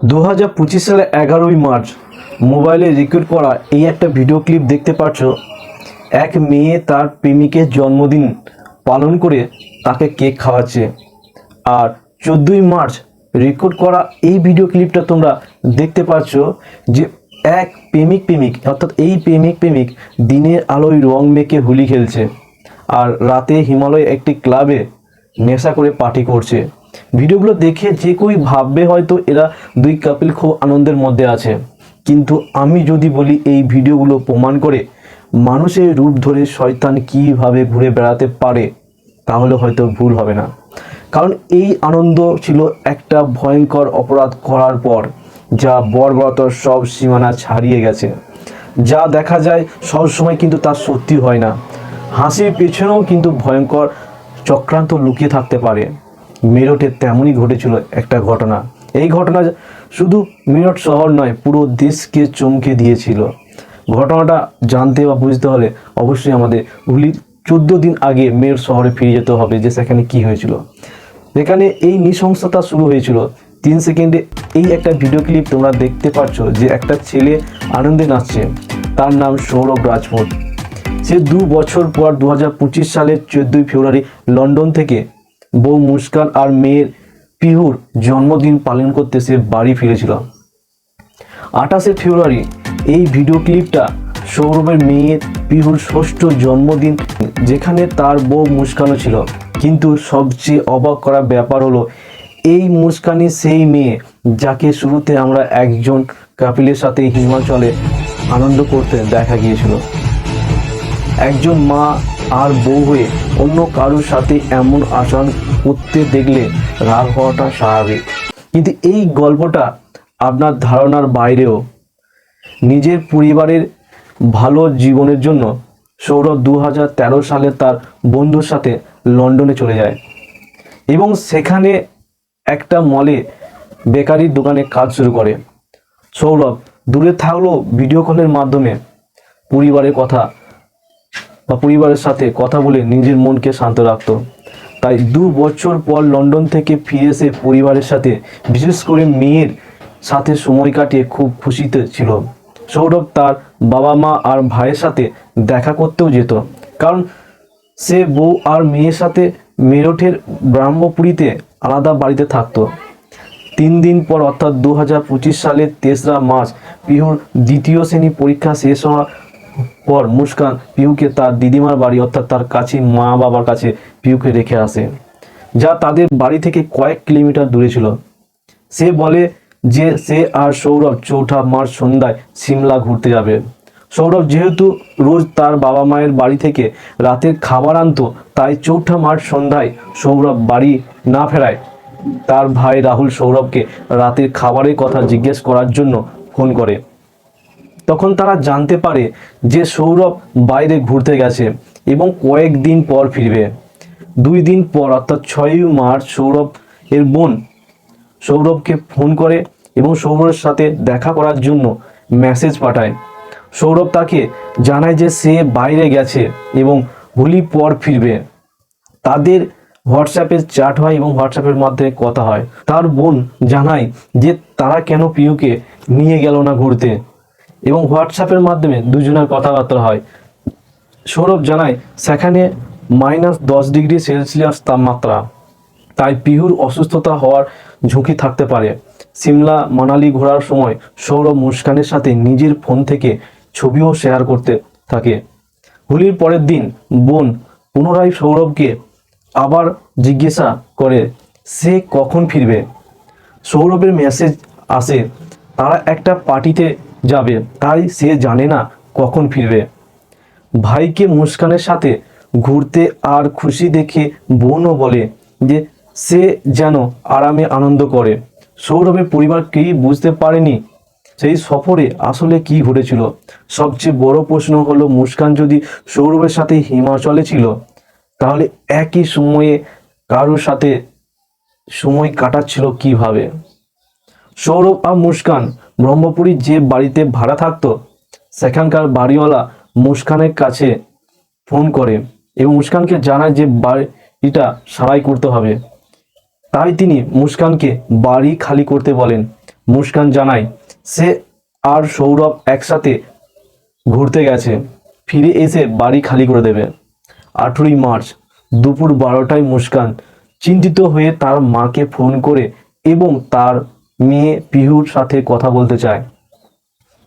2025 সালে 11ই মার্চ মোবাইলে রেকর্ড করা এই একটা ভিডিও ক্লিপ দেখতে পাচ্ছ। এক মেয়ে তার প্রেমিকের জন্মদিন পালন করে তাকে কেক খাওয়াচ্ছে। আর 14ই মার্চ রেকর্ড করা এই ভিডিও ক্লিপটা তোমরা দেখতে পাচ্ছ যে এক প্রেমিক অর্থাৎ এই প্রেমিক দিনের আলোয় রং মেখে হোলি খেলছে আর রাতে হিমালয় একটি ক্লাবে নেশা করে পার্টি করছে। ভিডিওগুলো দেখে যে কেউ ভাববে হয়তো এরা দুই কাপল খুব আনন্দের মধ্যে আছে, কিন্তু আমি যদি বলি এই ভিডিওগুলো প্রমাণ করে মানুষের রূপ ধরে শয়তান কিভাবে ঘুরে বেড়াতে পারে, তাহলে হয়তো ভুল হবে না। কারণ এই আনন্দ ছিল একটা ভয়ঙ্কর অপরাধ করার পর, যা বর্বরতার সব সীমানা ছাড়িয়ে গেছে। যা দেখা যায় সব সময় কিন্তু তা সত্যি হয় না। হাসির পেছনেও কিন্তু ভয়ঙ্কর চক্রান্ত লুকিয়ে থাকতে পারে। মেরঠে তেমনই ঘটেছিল একটা ঘটনা। এই ঘটনা শুধু মেরঠ শহর নয়, পুরো দেশকে চমকে দিয়েছিল। ঘটনাটা জানতে বা বুঝতে হলে অবশ্যই আমাদের হুলির 14 দিন আগে মেরঠ শহরে ফিরে যেতে হবে, যে সেখানে কি হয়েছিল। যেখানে এই নৃশংসতা শুরু হয়েছিল। 3 সেকেন্ডে এই একটা ভিডিও ক্লিপ তোমরা দেখতে পাচ্ছ যে একটা ছেলে আনন্দে নাচছে, তার নাম সৌরভ রাজপুত। সে 2 বছর পর 2025 সালের 14ই ফেব্রুয়ারি লন্ডন থেকে বউ মুস্কান আর মেয়ের পিহুর জন্মদিন পালন করতে সে বাড়ি ফিরেছিল। 28শে ফেব্রুয়ারি এই ভিডিও ক্লিপটা সৌরভের মেয়ের পিহুর 6ষ্ঠ জন্মদিন, যেখানে তার বউ মুস্কানও ছিল। কিন্তু সবচেয়ে অবাক করা ব্যাপার হলো এই মুস্কানই সেই মেয়ে যাকে শুরুতে আমরা একজন কাপিলের সাথে হিমাচলে আনন্দ করতে দেখা গিয়েছিল। একজন মা আর বউ হয়ে অন্য কারোর সাথে এমন আচরণ করতে দেখলে রাগ হওয়াটা স্বাভাবিক, কিন্তু এই গল্পটা আপনার ধারণার বাইরেও। নিজের পরিবারের ভালো জীবনের জন্য সৌরভ 2013 সালে তার বন্ধুর সাথে লন্ডনে চলে যায় এবং সেখানে একটা মলে বেকারির দোকানে কাজ শুরু করে। সৌরভ দূরে থাকলেও ভিডিও কলের মাধ্যমে পরিবারের সাথে কথা বলে নিজের মনকে শান্ত রাখত। তাই 2 বছর পর লন্ডন থেকে ফিরে এসে পরিবারের সাথে, বিশেষ করে মেয়ের সাথে সময় কাটিয়ে খুব খুশিতে ছিল। সৌরভ তার বাবা মা আর ভাইয়ের সাথে দেখা করতেও যেত, কারণ সে বউ আর মেয়ের সাথে মেরঠের ব্রহ্মপুরীতে আলাদা বাড়িতে থাকতো। 3 দিন পর অর্থাৎ 2025 সালের 3রা মার্চ পিহুর 2য় শ্রেণী পরীক্ষা শেষ হওয়ার পর মুস্কান পিহুকে তার দিদিমার বাড়ি অর্থাৎ তার কাছে মা বাবার কাছে পিহুকে রেখে আসে, যা তাদের বাড়ি থেকে কয়েক কিলোমিটার দূরে ছিল। সে বলে যে সে আর সৌরভ 4ঠা মার্চ সন্ধ্যায় সিমলা ঘুরতে যাবে। সৌরভ যেহেতু রোজ তার বাবা মায়ের বাড়ি থেকে রাতের খাবার আনতো, তাই 4ঠা মার্চ সন্ধ্যায় সৌরভ বাড়ি না ফেরায় তার ভাই রাহুল সৌরভকে রাতের খাবারের কথা জিজ্ঞেস করার জন্য ফোন করে। তখন তারা জানতে পারে যে সৌরভ বাইরে ঘুরতে গেছে এবং কয়েকদিন পর ফিরবে। 2 দিন পর অর্থাৎ 6ই মার্চ সৌরভ এর বোন সৌরভকে ফোন করে এবং সৌরভের সাথে দেখা করার জন্য মেসেজ পাঠায়। সৌরভ তাকে জানায় যে সে বাইরে গেছে এবং হোলি পর ফিরবে। তাদের হোয়াটসঅ্যাপে চ্যাট হয় এবং হোয়াটসঅ্যাপের মাধ্যমে কথা হয়। তার বোন জানায় যে তারা কেন পিহুকে নিয়ে গেল না ঘুরতে, এবং হোয়াটসঅ্যাপের মাধ্যমে দুজনের কথাবার্তা হয়। সৌরভ জানায় সেখানে -10 ডিগ্রি সেলসিয়াস তাপমাত্রা, তাই পিহুর অসুস্থতা হওয়ার ঝুঁকি থাকতে পারে। সিমলা মানালি ঘোরার সময় সৌরভ মুস্কানের সাথে নিজের ফোন থেকে ছবিও শেয়ার করতে থাকে। হোলির পরের দিন বোন পুনরায় সৌরভকে আবার জিজ্ঞাসা করে সে কখন ফিরবে। সৌরভের মেসেজ আসে তারা একটা পার্টিতে যাবে, তাই সে জানে না কখন ফিরবে। ভাইকে মুস্কানের সাথে ঘুরতে আর খুশি দেখে বোনও বলে যে সে যেন আরামে আনন্দ করে। সৌরভের পরিবার কেউই বুঝতে পারেনি সেই সফরে আসলে কি ঘটেছিল। সবচেয়ে বড় প্রশ্ন হলো মুস্কান যদি সৌরভের সাথে হিমাচলে ছিল, তাহলে একই সময়ে কারোর সাথে সময় কাটাচ্ছিল কিভাবে। সৌরভ আর মুস্কান ব্রহ্মপুরীর যে বাড়িতে ভাড়া থাকতো, সেখানকার বাড়িওয়ালা মুস্কানের কাছে ফোন করে এবং মুস্কানকে জানায় যে বাড়িটা সারাই করতে হবে। তাই তিনি মুস্কানকে বাড়ি খালি করতে বলেন। মুস্কান জানায় সে আর সৌরভ একসাথে ঘুরতে গেছে, ফিরে এসে বাড়ি খালি করে দেবে। 18 মার্চ দুপুর 12টায় মুস্কান চিন্তিত হয়ে তার মাকে ফোন করে এবং তার মেয়ে পিহুর সাথে কথা বলতে চায়।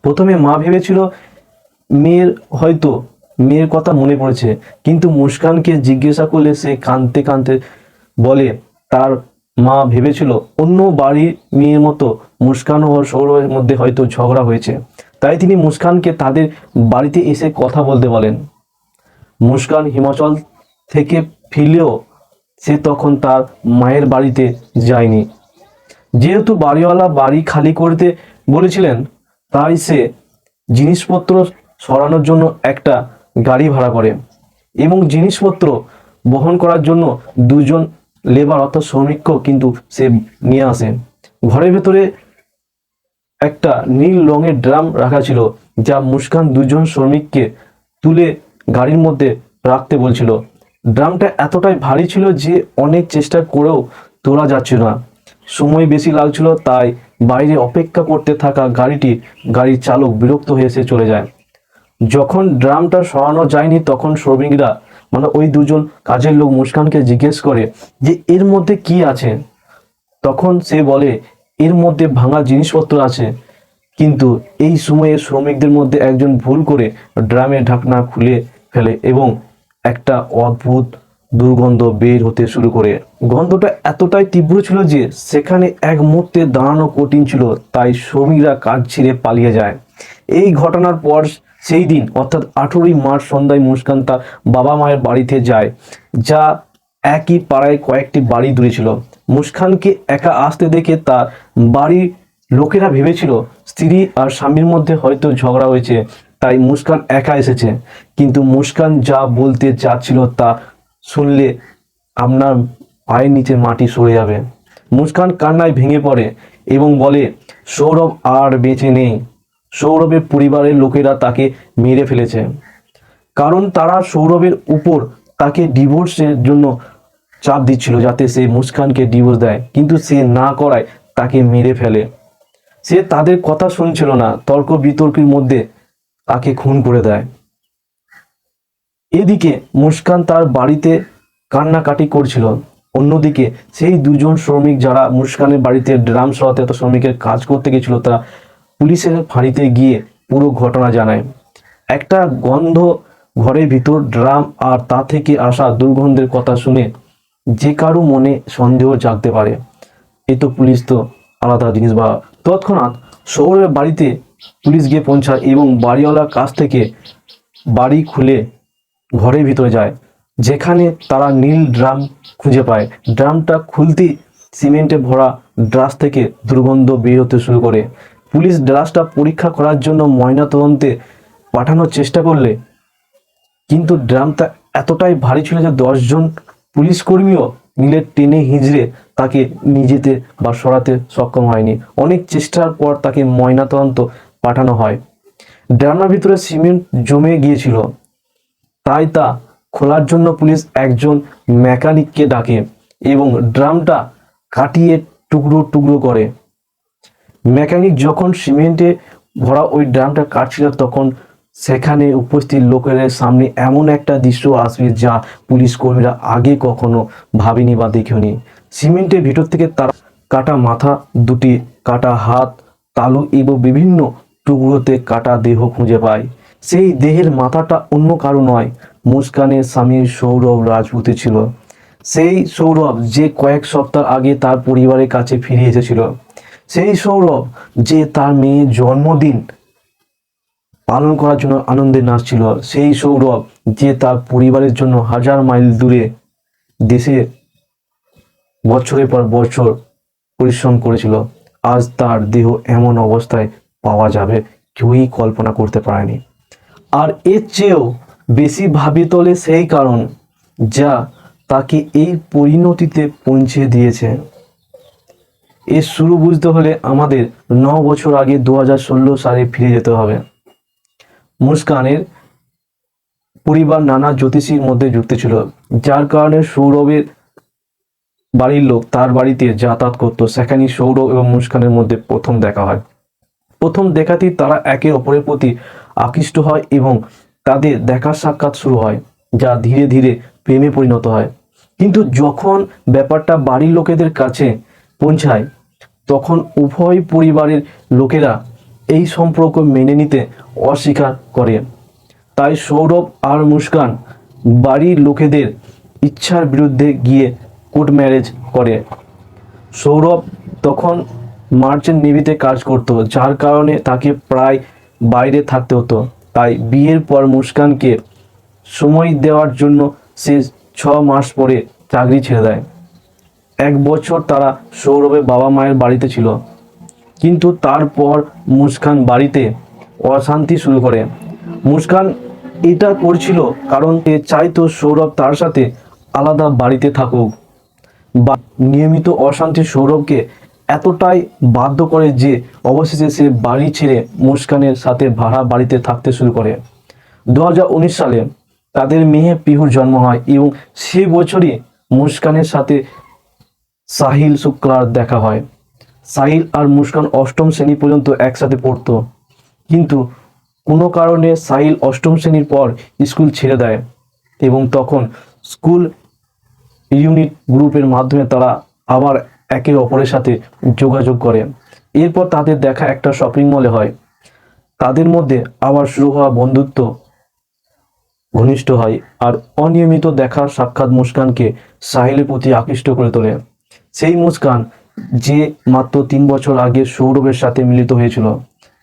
প্রথমে মা ভেবেছিল হয়তো মেয়ের কথা মনে পড়েছে, কিন্তু মুস্কানকে জিজ্ঞাসা করলে সে কাঁদতে কাঁদতে বলে তার মা ভেবেছিল অন্য বাড়ির মেয়ের মতো মুস্কান ও সৌরভের মধ্যে হয়তো ঝগড়া হয়েছে, তাই তিনি মুস্কানকে তাদের বাড়িতে এসে কথা বলতে বলেন। মুস্কান হিমাচল থেকে ফিরলেও সে তখন তার মায়ের বাড়িতে যায়নি। যেহেতু বাড়িওয়ালা বাড়ি খালি করতে বলেছিলেন, তাই সে জিনিসপত্র সরানোর জন্য একটা গাড়ি ভাড়া করে এবং জিনিসপত্র বহন করার জন্য দুজন লেবার অর্থাৎ শ্রমিককেও কিন্তু সে নিয়ে আসে। ঘরের ভেতরে একটা নীল রঙের ড্রাম রাখা ছিল, যা মুস্কান দুজন শ্রমিককে তুলে গাড়ির মধ্যে রাখতে বলছিল। ড্রামটা এতটাই ভারী ছিল যে অনেক চেষ্টা করেও তোলা যাচ্ছিল না, সময় বেশি লাগছিল, তাই বাইরে অপেক্ষা করতে থাকা গাড়ির চালক বিরক্ত হয়ে সে চলে যায়। যখন ড্রামটা সরানো যায়নি তখন শ্রমিকরা মানে ওই দুজন কাজের লোক মুস্কানকে জিজ্ঞেস করে যে এর মধ্যে কি আছে। তখন সে বলে এর মধ্যে ভাঙা জিনিসপত্র আছে, কিন্তু এই সময়ে শ্রমিকদের মধ্যে একজন ভুল করে ড্রামের ঢাকনা খুলে ফেলে এবং একটা অদ্ভুত দুর্গন্ধ বের হতে শুরু করে। গন্ধটা এতটাই তীব্র ছিল যে সেখানে এক মুহূর্তে দাঁড়ানো কঠিন ছিল, তাই শ্রমিকরা কাজ ছেড়ে পালিয়ে যায়। এই ঘটনার পর সেই দিন অর্থাৎ 18 মার্চ সন্ধ্যায় মুস্কান তার বাবা মায়ের বাড়িতে যায়, যা একই পাড়ায় কয়েকটি বাড়ি দূরে ছিল। মুস্কানকে একা আসতে দেখে তার বাড়ির লোকেরা ভেবেছিল স্ত্রী আর স্বামীর মধ্যে হয়তো ঝগড়া হয়েছে, তাই মুস্কান একা এসেছে। কিন্তু মুস্কান যা বলতে চাচ্ছিল তা শুনলে আপনার পায়ের নিচে মাটি সরে যাবে। মুস্কান কান্নায় ভেঙে পড়ে এবং বলে সৌরভ আর বেঁচে নেই। সৌরভের পরিবারের লোকেরা তাকে মেরে ফেলেছে, কারণ তারা সৌরভের উপর তাকে ডিভোর্সের জন্য চাপ দিচ্ছিল যাতে সে মুস্কানকে ডিভোর্স দেয়, কিন্তু সে না করায় তাকে মেরে ফেলে। সে তাদের কথা শুনছিল না, তর্ক বিতর্কের মধ্যে তাকে খুন করে দেয়। এদিকে মুস্কান তার বাড়িতে কান্নাকাটি করছিল, অন্যদিকে সেই দুজন শ্রমিক যারা মুস্কানের বাড়িতে ড্রাম সরাতে এত শ্রমিকের কাজ করতে গেছিল তারা পুলিশের ফাঁড়িতে গিয়ে পুরো ঘটনা জানায়। একটা গন্ধ ঘরের ভিতর ড্রাম আর তা থেকে আসা দুর্গন্ধের কথা শুনে যে কারো মনে সন্দেহ জাগতে পারে, এ তো পুলিশ তো আলাদা জিনিস। বা তৎক্ষণাৎ শহরের বাড়িতে পুলিশ গিয়ে পৌঁছায় এবং বাড়িওয়ালার কাছ থেকে বাড়ি খুলে ঘরের ভিতরে যায়, যেখানে তারা নীল ড্রাম খুঁজে পায়। ড্রামটা খুলতেই সিমেন্টে ভরা ড্রাস থেকে দুর্গন্ধ বের হতে শুরু করে। পুলিশ ড্রাসটা পরীক্ষা করার জন্য ময়নাতদন্তে পাঠানোর চেষ্টা করলে কিন্তু ড্রামটা এতটাই ভারী ছিল যে 10জন পুলিশ কর্মীও মিলে টেনে হিঁচড়ে তাকে নিয়ে যেতে বা সরাতে সক্ষম হয়নি। অনেক চেষ্টার পর তাকে ময়নাতদন্ত পাঠানো হয়। ড্রামের ভিতরে সিমেন্ট জমে গিয়েছিল, তাই তা খোলার জন্য পুলিশ একজন মেকানিককে ডাকে এবং ড্রামটা কাটিয়ে টুকরো টুকরো করে। মেকানিক যখন সিমেন্টে ভরা ওই ড্রামটা কাটছিল তখন সেখানে উপস্থিত লোকের সামনে এমন একটা দৃশ্য আসবে যা পুলিশ কর্মীরা আগে কখনো ভাবেনি বা দেখেনি। সিমেন্টের ভিতর থেকে তারা কাটা মাথা, দুটি কাটা হাত, তালু এবং বিভিন্ন টুকরোতে কাটা দেহ খুঁজে পায়। সেই দেহের মাথাটা অন্য কারো নয়, মুস্কানের স্বামী সৌরভ রাজপুতের ছিল। সেই সৌরভ যে কয়েক সপ্তাহ আগে তার পরিবারের কাছে ফিরে এসেছিল, সেই সৌরভ যে তার মেয়ের জন্মদিন পালন করার জন্য আনন্দে নাচছিল, সেই সৌরভ যে তার পরিবারের জন্য 1000 মাইল দূরে দেশে বছরের পর বছর পরিশ্রম করেছিল, আজ তার দেহ এমন অবস্থায় পাওয়া যাবে কেউই কল্পনা করতে পারেনি। আর এর চেয়েও বেশি ভাবি তোলে সেই কারণ যা তাকে এই পরিণতিতে পৌঁছে দিয়েছে। এর শুরু বুঝতে হলে আমাদের 9 বছর আগে 2016 সালে ফিরে যেতে হবে। মুস্কানের পরিবার নানা জ্যোতিষীর মধ্যে যুক্ত ছিল, যার কারণে সৌরভের বাড়ির লোক তার বাড়িতে যাতায়াত করতো, সেখানেই সৌরভ এবং মুস্কানের মধ্যে প্রথম দেখা হয়। প্রথম দেখাতেই তারা একে অপরের প্রতি আকৃষ্ট হয় এবং তাদের দেখা সাক্ষাৎ শুরু হয়, যা ধীরে ধীরে প্রেমে পরিণত হয়। কিন্তু যখন ব্যাপারটা বাড়ির লোকেদের কাছে পৌঁছায়, তখন উভয় পরিবারের লোকেরা এই সম্পর্ক মেনে নিতে অস্বীকার করে। তাই সৌরভ আর মুস্কান বাড়ির লোকেদের ইচ্ছার বিরুদ্ধে গিয়ে কোর্ট ম্যারেজ করে। সৌরভ তখন মার্চেন্ট নেভিতে কাজ করত, যার কারণে তাকে প্রায় বাইরে থাকতে হতো। তাই বিয়ের পর মুস্কানকে সময় দেওয়ার জন্য সে 6 মাস পরে চাকরি ছেড়ে দেয়। 1 বছর তারা সৌরভের বাবা মায়ের বাড়িতে ছিল, কিন্তু তারপর মুস্কান বাড়িতে অশান্তি শুরু করে। মুস্কান এটা করছিল কারণ সে চাইতো সৌরভ তার সাথে আলাদা বাড়িতে থাকুক। বা নিয়মিত অশান্তি সৌরভকে এতটাই বাধ্য করে যে অবশেষে সে বাড়ি ছেড়ে মুস্কানের সাথে ভাড়া বাড়িতে থাকতে শুরু করে। 2019 সালে তাদের মেয়ে পিহুর জন্ম হয় এবং সে বছরই মুস্কানের সাথে সাহিল শুক্লার দেখা হয়। সাহিল আর মুস্কান 8ম শ্রেণী পর্যন্ত একসাথে পড়তো, কিন্তু কোনো কারণে সাহিল 8ম শ্রেণীর পর স্কুল ছেড়ে দেয় এবং তখন স্কুল ইউনিট গ্রুপের মাধ্যমে তারা আবার একে অপরের সাথে যোগাযোগ করে। এরপর তাদের দেখা একটা শপিং মলে হয়। তাদের মধ্যে আবার শুরু হওয়া বন্ধুত্ব ঘনিষ্ঠ হয়, আর অনিয়মিত দেখা সাক্ষাৎ মুস্কানকে সাহিলের প্রতি আকৃষ্ট করে তোলে। সেই মুস্কান যে মাত্র 3 বছর আগে সৌরভের সাথে মিলিত হয়েছিল,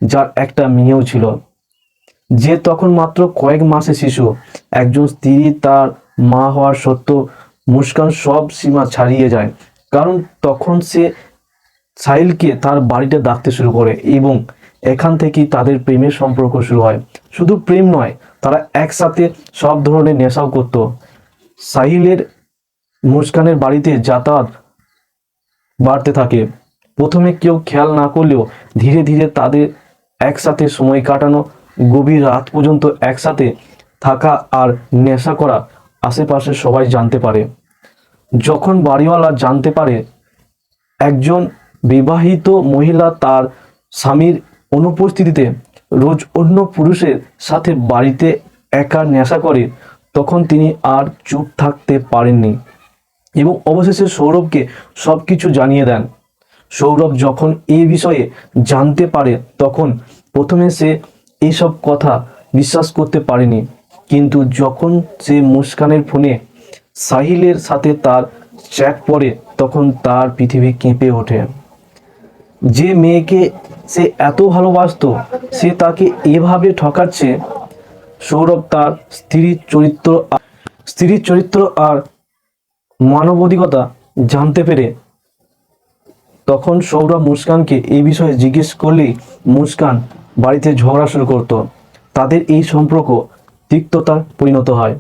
যার একটা মেয়েও ছিল, যে তখন মাত্র কয়েক মাসের শিশু। একজন স্ত্রী তার মা হওয়ার সত্ত্বেও মুস্কান সব সীমা ছাড়িয়ে যায়, কারণ তখন সে সাহিলকে তার বাড়িতে ডাকতে শুরু করে এবং এখান থেকেই তাদের প্রেমের সম্পর্ক শুরু হয়। শুধু প্রেম নয়, তারা একসাথে সব ধরনের নেশাও করত। সাহিলের মুস্কানের বাড়িতে যাতায়াত বাড়তে থাকে। প্রথমে কেউ খেয়াল না করলেও ধীরে ধীরে তাদের একসাথে সময় কাটানো, গভীর রাত পর্যন্ত একসাথে থাকা আর নেশা করা আশেপাশে সবাই জানতে পারে। যখন বাড়িওয়ালা জানতে পারে একজন বিবাহিত মহিলা তার স্বামীর অনুপস্থিতিতে রোজ অন্য পুরুষের সাথে বাড়িতে একা নেশা করে, তখন তিনি আর চুপ থাকতে পারেননি এবং অবশেষে সৌরভকে সব কিছু জানিয়ে দেন। সৌরভ যখন এই বিষয়ে জানতে পারে, তখন প্রথমে সে এইসব কথা বিশ্বাস করতে পারেনি, কিন্তু যখন সে মুস্কানের ফোনে সাহিলের সাথে তার চ্যাট পড়ে, তখন তার পৃথিবী কেঁপে ওঠে। যে মেয়েকে সে এত ভালোবাসতো, সে তাকে এভাবে ঠকাচ্ছে। সৌরভ তার স্ত্রীর চরিত্র আর মানবাধিকতা জানতে পেরে তখন সৌরভ মুস্কানকে এই বিষয়ে জিজ্ঞেস করলেই মুস্কান বাড়িতে ঝগড়া শুরু করত। তাদের এই সম্পর্ক তিক্ততায় পরিণত হয়,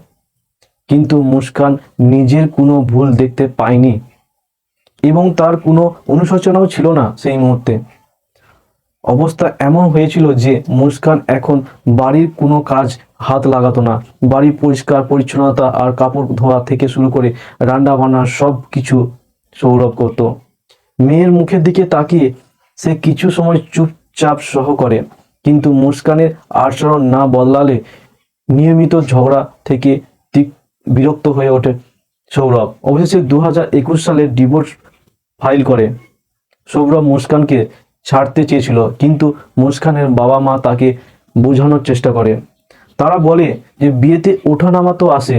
কিন্তু মুস্কান নিজের কোনো ভুল দেখতে পায়নি এবং তার কোনো অনুশোচনাও ছিল না। সেই মুহূর্তে অবস্থা এমন হয়েছিল যে মুস্কান এখন বাড়ির কোনো কাজ হাত লাগাতো না। বাড়ি পরিষ্কার পরিচ্ছন্নতা আর কাপড় ধোয়া থেকে শুরু করে রান্না বান্না সব কিছু সৌরভ করত। মেয়ের মুখের দিকে তাকিয়ে সে কিছু সময় চুপচাপ সহ করে, কিন্তু মুস্কানের আচরণ না বদলালে নিয়মিত ঝগড়া থেকে বিরক্ত হয়ে ওঠে সৌরভ। অবশেষে 2021 সালে ডিভোর্স ফাইল করে। সৌরভ মুস্কানকে ছাড়তে চেয়েছিল, কিন্তু মুস্কানের বাবা মা তাকে বোঝানোর চেষ্টা করে। তারা বলে যে বিয়েতে ওঠানামা তো আসে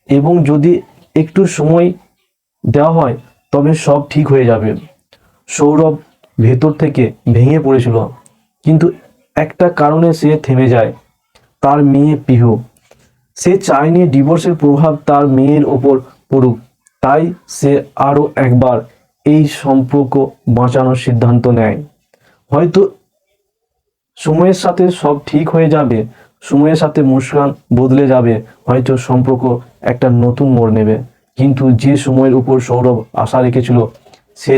এবং যদি একটু সময় দেওয়া হয় তবে সব ঠিক হয়ে যাবে। সৌরভ ভেতর থেকে ভেঙে পড়েছিল, কিন্তু একটা কারণে সে থেমে যায়, তার মেয়ে পিহু। সে চায়নি ডিভোর্সের প্রভাব তার মেয়ের ওপর পড়ুক, তাই সে আরও একবার এই সম্পর্ক বাঁচানোর সিদ্ধান্ত নেয়। হয়তো সময়ের সাথে সব ঠিক হয়ে যাবে, সময়ের সাথে মুস্কান বদলে যাবে, হয়তো সম্পর্ক একটা নতুন মোড় নেবে, কিন্তু যে সময়ের উপর সৌরভ আশা রেখেছিল সে